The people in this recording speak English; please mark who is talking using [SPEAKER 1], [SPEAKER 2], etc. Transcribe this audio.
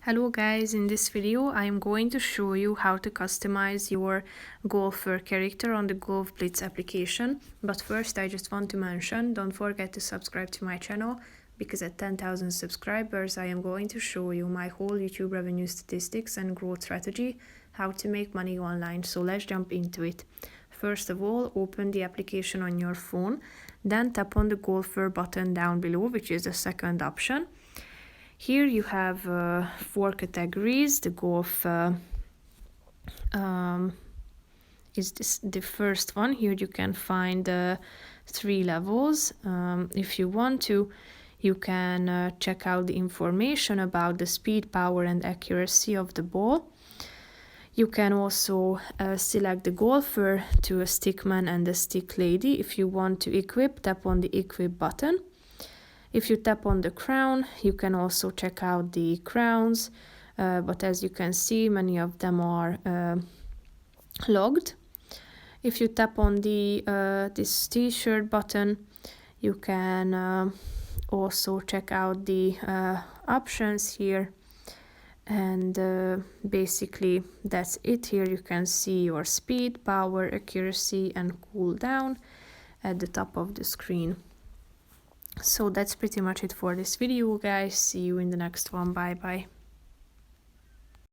[SPEAKER 1] Hello guys, in this video I am going to show you how to customize your golfer character on the Golf Blitz application. But first I just want to mention, don't forget to subscribe to my channel, because at 10,000 subscribers I am going to show you my whole YouTube revenue statistics and growth strategy, how to make money online. So let's jump into it. First of all, open the application on your phone, then tap on the golfer button down below, which is the second option. Here you have 4 categories. The golf is the first one. Here you can find 3 levels. If you want to, you can check out the information about the speed, power and accuracy of the ball. You can also select the golfer to a stickman and a stick lady. If you want to equip, tap on the equip button. If you tap on the crown, you can also check out the crowns, but as you can see, many of them are logged. If you tap on the this t-shirt button, you can also check out the options here, and basically that's it. Here you can see your speed, power, accuracy and cooldown at the top of the screen. So that's pretty much it for this video, guys. See you in the next one. Bye bye.